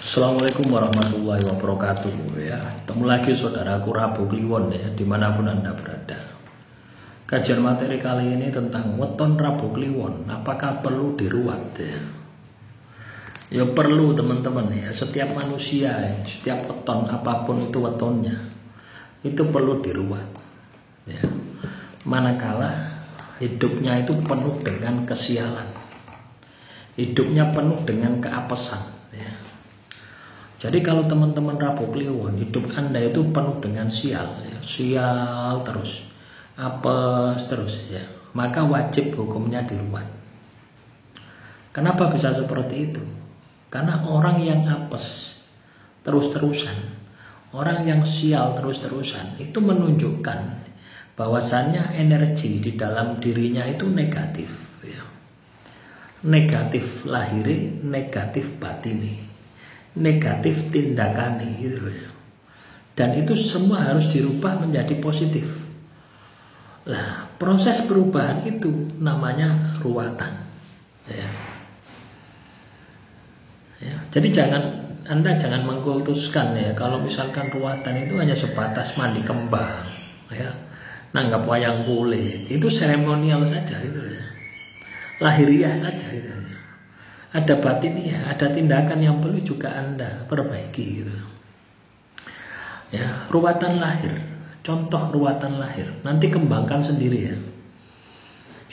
Assalamualaikum warahmatullahi wabarakatuh ya. Ketemu lagi saudaraku Rabu Kliwon ya, dimanapun Anda berada. Kajian materi kali ini tentang weton Rabu Kliwon, apakah perlu diruat ya? Ya perlu teman-teman ya. Setiap manusia ya, setiap weton apapun itu wetonnya, itu perlu diruat ya. Manakala hidupnya itu penuh dengan kesialan, hidupnya penuh dengan keapesan ya. Jadi kalau teman-teman Rabu Kliwon, hidup Anda itu penuh dengan sial ya. Sial terus, apes terus ya, maka wajib hukumnya diruat. Kenapa bisa seperti itu? Karena orang yang apes terus-terusan, orang yang sial terus-terusan, itu menunjukkan bahwasannya energi di dalam dirinya itu negatif ya. Negatif lahiri, negatif batini, negatif tindakani gitu loh ya. Dan itu semua harus dirubah menjadi positif. Lah, proses perubahan itu namanya ruwatan ya. Ya, jadi Anda jangan mengkultuskan ya kalau misalkan ruwatan itu hanya sebatas mandi kembang ya, nanggap wayang kulit, itu seremonial saja gitu ya. Lahiriah saja gitu ya. Ada batinnya, ada tindakan yang perlu juga Anda perbaiki gitu. Ya, ruwatan lahir, contoh ruwatan lahir, nanti kembangkan sendiri ya.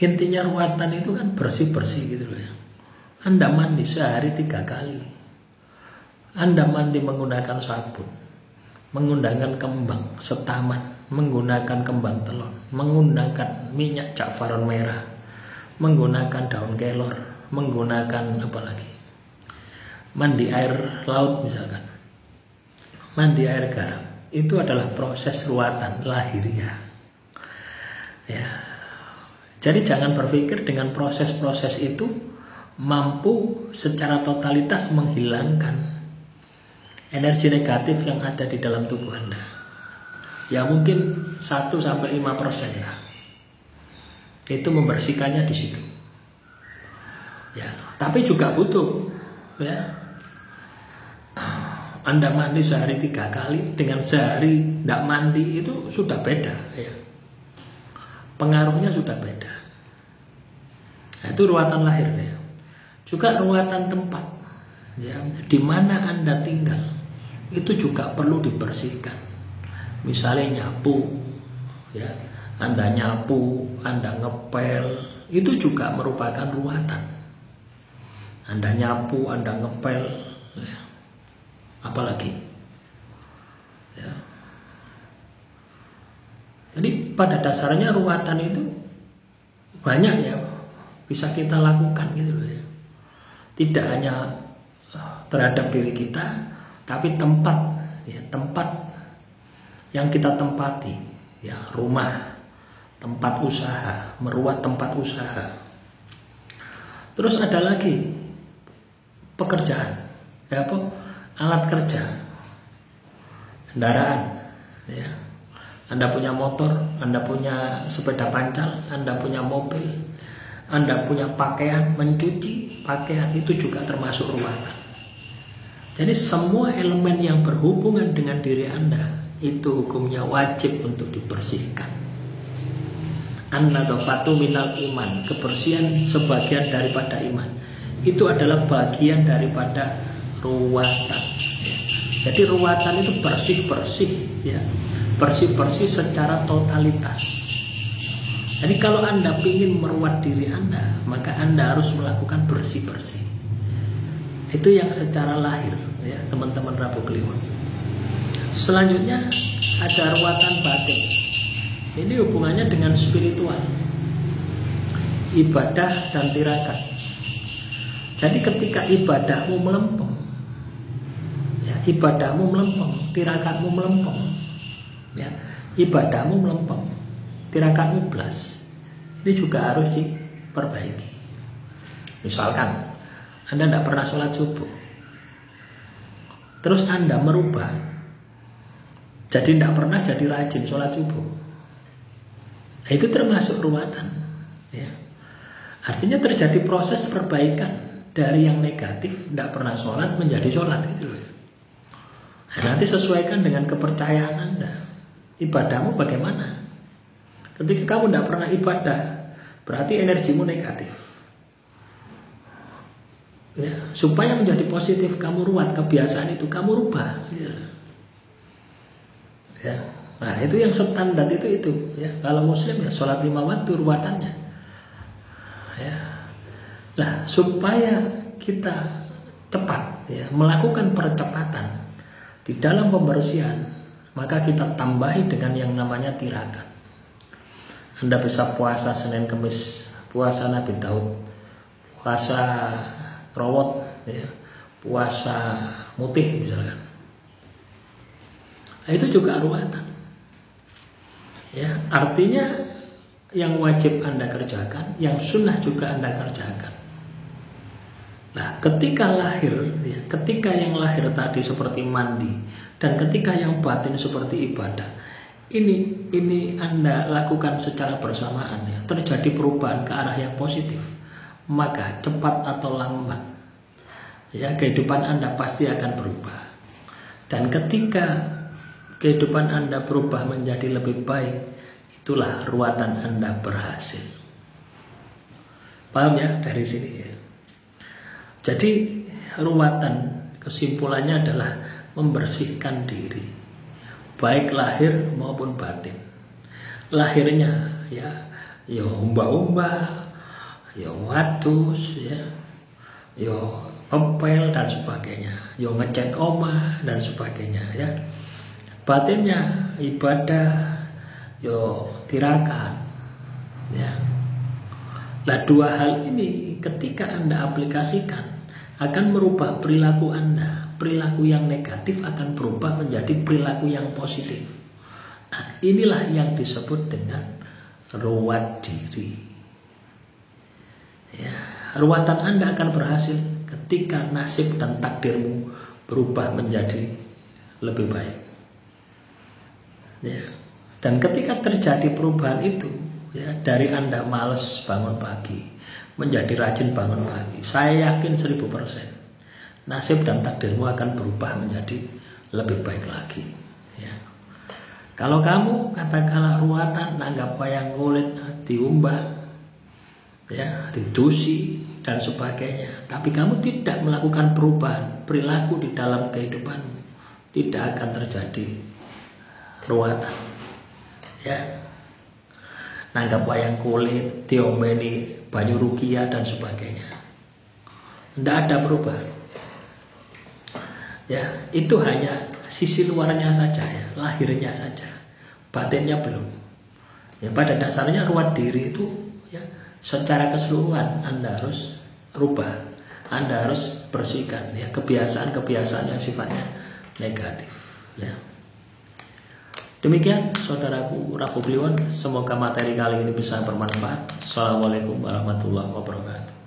Intinya ruwatan itu kan bersih-bersih gitu loh ya. Anda mandi sehari 3 kali. Anda mandi menggunakan sabun, menggunakan kembang setaman, menggunakan kembang telon, menggunakan minyak jakfaron merah, menggunakan daun kelor, menggunakan apa lagi? Mandi air laut misalkan, mandi air garam, itu adalah proses ruwatan lahiriah. Ya, jadi jangan berpikir dengan proses-proses itu mampu secara totalitas menghilangkan energi negatif yang ada di dalam tubuh Anda. Ya mungkin 1-5% lah. Itu membersihkannya di situ. Ya, tapi juga butuh ya. Anda mandi sehari 3 kali dengan sehari tidak mandi itu sudah beda ya. Pengaruhnya sudah beda. Nah, itu ruwatan lahir ya. Juga ruwatan tempat ya, di mana Anda tinggal itu juga perlu dibersihkan. Misalnya nyapu ya, Anda nyapu, Anda ngepel, itu juga merupakan ruwatan. Anda nyapu, Anda ngepel ya. Apalagi ya. Jadi pada dasarnya ruwatan itu banyak ya, bisa kita lakukan gitu loh ya. Tidak hanya terhadap diri kita, tapi tempat ya, tempat yang kita tempati ya, rumah, tempat usaha, meruat tempat usaha. Terus ada lagi pekerjaan ya, apa? Alat kerja, kendaraan ya. Anda punya motor, Anda punya sepeda pancal, Anda punya mobil, Anda punya pakaian, mencuci pakaian, itu juga termasuk ruwatan. Jadi semua elemen yang berhubungan dengan diri Anda itu hukumnya wajib untuk dibersihkan. An-nadhafatu minal iman, kebersihan sebagian daripada iman. Itu adalah bagian daripada ruwatan. Jadi ruwatan itu bersih-bersih ya. Bersih-bersih secara totalitas. Jadi kalau Anda ingin meruat diri Anda, maka Anda harus melakukan bersih-bersih. Itu yang secara lahir ya, teman-teman Rabu Kliwon. Selanjutnya ada ruwatan batin. Ini hubungannya dengan spiritual, ibadah dan tirakat. Jadi ketika ibadahmu melempem ya, ibadahmu melempem, tirakatmu melempem ya, ibadahmu melempem, tirakatmu belas, ini juga harus diperbaiki. Misalkan Anda tidak pernah sholat subuh, terus Anda merubah jadi tidak pernah jadi rajin sholat subuh, itu termasuk ruwatan ya. Artinya terjadi proses perbaikan dari yang negatif tidak pernah sholat menjadi sholat gitu loh. Nah, nanti sesuaikan dengan kepercayaan Anda. Ibadahmu bagaimana? Ketika kamu tidak pernah ibadah, berarti energimu negatif. Ya, supaya menjadi positif kamu ruat kebiasaan itu, kamu rubah. Ya. Nah itu yang standar itu ya. Kalau muslim ya sholat 5 waktu ruatannya. Ya. Nah supaya kita cepat ya melakukan percepatan di dalam pembersihan, maka kita tambahi dengan yang namanya tirakat. Anda bisa puasa Senin Kemis, puasa Nabi Daud, puasa rawat ya, puasa mutih misalkan. Nah, itu juga ruatan. Ya, artinya yang wajib Anda kerjakan, yang sunnah juga Anda kerjakan. Nah, ketika lahir, ya, ketika yang lahir tadi seperti mandi, dan ketika yang batin seperti ibadah, ini Anda lakukan secara bersamaan, ya, terjadi perubahan ke arah yang positif, maka cepat atau lambat, ya, kehidupan Anda pasti akan berubah. Dan ketika kehidupan Anda berubah menjadi lebih baik, itulah ruatan Anda berhasil. Paham ya dari sini ya? Jadi ruatan kesimpulannya adalah membersihkan diri, baik lahir maupun batin. Lahirnya ya umbah-umbah, ya watus, ya ngepel dan sebagainya, ngecat omah dan sebagainya ya. Batinnya ibadah, tirakat ya. Nah dua hal ini ketika Anda aplikasikan akan merubah perilaku Anda. Perilaku yang negatif akan berubah menjadi perilaku yang positif. Nah, inilah yang disebut dengan ruwat diri ya. Ruatan Anda akan berhasil ketika nasib dan takdirmu berubah menjadi lebih baik ya. Dan ketika terjadi perubahan itu ya, dari Anda males bangun pagi menjadi rajin bangun pagi, saya yakin 1000% nasib dan takdirmu akan berubah menjadi lebih baik lagi ya. Kalau kamu katakanlah ruatan nanggap wayang kulit, diumbah ya, didusi dan sebagainya, tapi kamu tidak melakukan perubahan perilaku di dalam kehidupanmu, tidak akan terjadi ruatan ya. Nanggap wayang kulit, diombeni banyu rukia dan sebagainya, tidak ada perubahan ya. Itu hanya sisi luarnya saja ya, lahirnya saja, batinnya belum ya. Pada dasarnya ruat diri itu ya, secara keseluruhan Anda harus rubah, Anda harus bersihkan ya kebiasaan-kebiasaan yang sifatnya negatif ya. Demikian saudaraku Rabu Kliwon, semoga materi kali ini bisa bermanfaat. Assalamualaikum warahmatullahi wabarakatuh.